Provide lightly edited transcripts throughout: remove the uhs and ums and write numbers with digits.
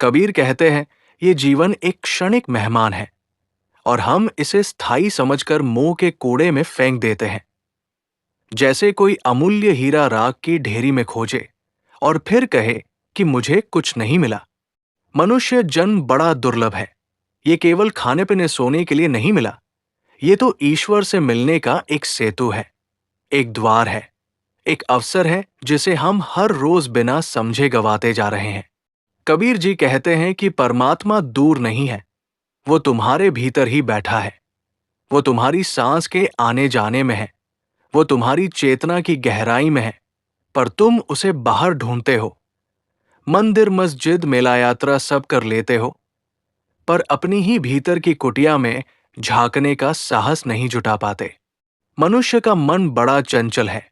कबीर कहते हैं, ये जीवन एक क्षणिक मेहमान है और हम इसे स्थायी समझकर मोह के कूड़े में फेंक देते हैं। जैसे कोई अमूल्य हीरा राख की ढेरी में खोजे और फिर कहे कि मुझे कुछ नहीं मिला। मनुष्य जन्म बड़ा दुर्लभ है। ये केवल खाने पीने सोने के लिए नहीं मिला। ये तो ईश्वर से मिलने का एक सेतु है, एक द्वार है, एक अवसर है जिसे हम हर रोज बिना समझे गंवाते जा रहे हैं। कबीर जी कहते हैं कि परमात्मा दूर नहीं है, वो तुम्हारे भीतर ही बैठा है। वो तुम्हारी सांस के आने जाने में है, वो तुम्हारी चेतना की गहराई में है, पर तुम उसे बाहर ढूंढते हो। मंदिर, मस्जिद, मेला, यात्रा सब कर लेते हो, पर अपनी ही भीतर की कुटिया में झांकने का साहस नहीं जुटा पाते। मनुष्य का मन बड़ा चंचल है।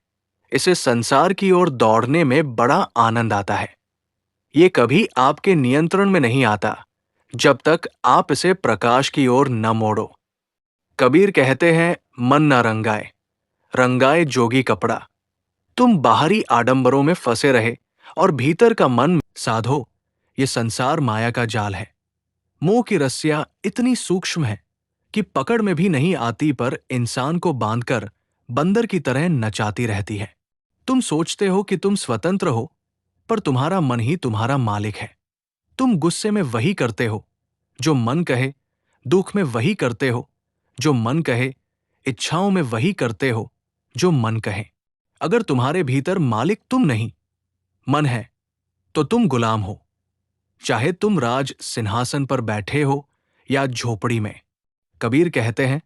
इसे संसार की ओर दौड़ने में बड़ा आनंद आता है। ये कभी आपके नियंत्रण में नहीं आता जब तक आप इसे प्रकाश की ओर न मोड़ो। कबीर कहते हैं, मन न रंगाए, रंगाए जोगी कपड़ा। तुम बाहरी आडंबरों में फंसे रहे और भीतर का मन साधो। ये संसार माया का जाल है। मोह की रस्सियां इतनी सूक्ष्म है कि पकड़ में भी नहीं आती, पर इंसान को बांधकर बंदर की तरह नचाती रहती है। तुम सोचते हो कि तुम स्वतंत्र हो, पर तुम्हारा मन ही तुम्हारा मालिक है। तुम गुस्से में वही करते हो जो मन कहे, दुख में वही करते हो जो मन कहे, इच्छाओं में वही करते हो जो मन कहे। अगर तुम्हारे भीतर मालिक तुम नहीं, मन है, तो तुम गुलाम हो। चाहे तुम राज सिंहासन पर बैठे हो या झोपड़ी में। कबीर कहते हैं,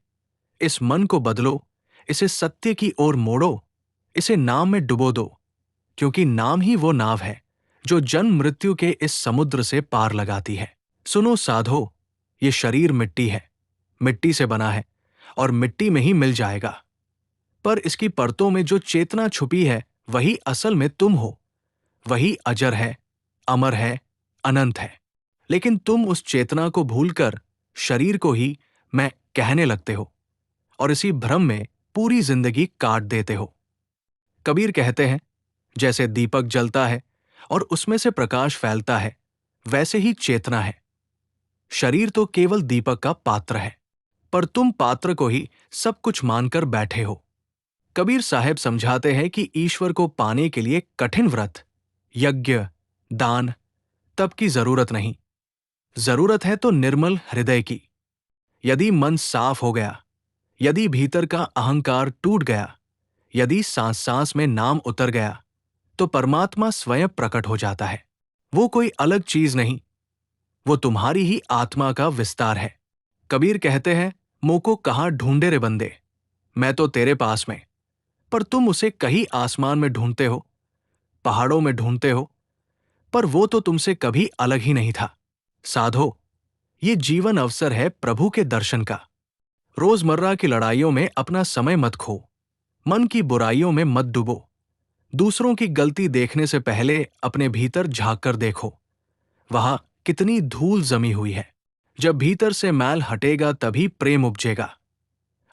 इस मन को बदलो, इसे सत्य की ओर मोड़ो, इसे नाम में डुबो दो, क्योंकि नाम ही वो नाव है जो जन्म मृत्यु के इस समुद्र से पार लगाती है। सुनो साधो, ये शरीर मिट्टी है, मिट्टी से बना है और मिट्टी में ही मिल जाएगा। पर इसकी परतों में जो चेतना छुपी है, वही असल में तुम हो। वही अजर है, अमर है, अनंत है। लेकिन तुम उस चेतना को भूलकर शरीर को ही मैं कहने लगते हो और इसी भ्रम में पूरी जिंदगी काट देते हो। कबीर कहते हैं, जैसे दीपक जलता है और उसमें से प्रकाश फैलता है, वैसे ही चेतना है। शरीर तो केवल दीपक का पात्र है, पर तुम पात्र को ही सब कुछ मानकर बैठे हो। कबीर साहब समझाते हैं कि ईश्वर को पाने के लिए कठिन व्रत, यज्ञ, दान, तप की जरूरत नहीं। जरूरत है तो निर्मल हृदय की। यदि मन साफ हो गया, यदि भीतर का अहंकार टूट गया, यदि सांस सांस में नाम उतर गया, तो परमात्मा स्वयं प्रकट हो जाता है। वो कोई अलग चीज नहीं, वो तुम्हारी ही आत्मा का विस्तार है। कबीर कहते हैं, मोको कहाँ ढूंढे रे बंदे, मैं तो तेरे पास में। पर तुम उसे कहीं आसमान में ढूंढते हो, पहाड़ों में ढूंढते हो, पर वो तो तुमसे कभी अलग ही नहीं था। साधो, ये जीवन अवसर है प्रभु के दर्शन का। रोजमर्रा की लड़ाइयों में अपना समय मत खो, मन की बुराइयों में मत डूबो। दूसरों की गलती देखने से पहले अपने भीतर झांक कर देखो, वहां कितनी धूल जमी हुई है। जब भीतर से मैल हटेगा तभी प्रेम उपजेगा,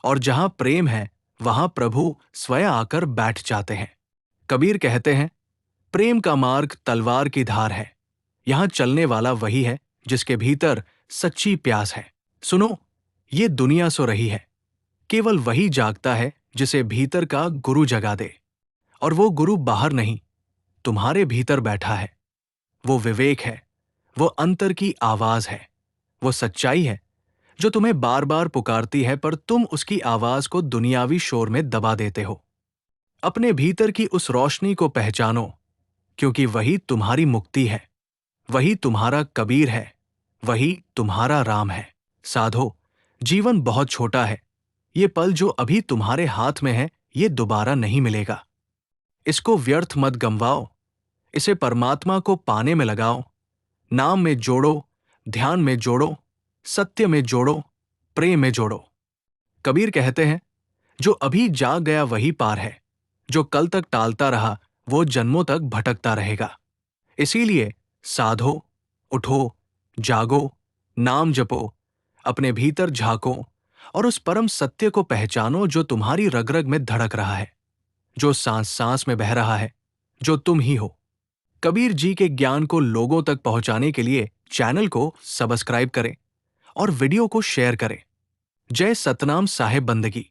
और जहां प्रेम है वहां प्रभु स्वयं आकर बैठ जाते हैं। कबीर कहते हैं, प्रेम का मार्ग तलवार की धार है। यहां चलने वाला वही है जिसके भीतर सच्ची प्यास है। सुनो, ये दुनिया सो रही है, केवल वही जागता है जिसे भीतर का गुरु जगा दे। और वो गुरु बाहर नहीं, तुम्हारे भीतर बैठा है। वो विवेक है, वो अंतर की आवाज है, वो सच्चाई है जो तुम्हें बार बार पुकारती है, पर तुम उसकी आवाज को दुनियावी शोर में दबा देते हो। अपने भीतर की उस रोशनी को पहचानो, क्योंकि वही तुम्हारी मुक्ति है, वही तुम्हारा कबीर है, वही तुम्हारा राम है। साधो, जीवन बहुत छोटा है। ये पल जो अभी तुम्हारे हाथ में है, ये दोबारा नहीं मिलेगा। इसको व्यर्थ मत गंवाओ, इसे परमात्मा को पाने में लगाओ। नाम में जोड़ो, ध्यान में जोड़ो, सत्य में जोड़ो, प्रेम में जोड़ो। कबीर कहते हैं, जो अभी जाग गया वही पार है, जो कल तक टालता रहा वो जन्मों तक भटकता रहेगा। इसीलिए साधो, उठो, जागो, नाम जपो, अपने भीतर झांको और उस परम सत्य को पहचानो जो तुम्हारी रग रग में धड़क रहा है, जो सांस सांस में बह रहा है, जो तुम ही हो। कबीर जी के ज्ञान को लोगों तक पहुंचाने के लिए चैनल को सब्सक्राइब करें और वीडियो को शेयर करें। जय सतनाम साहेब बंदगी।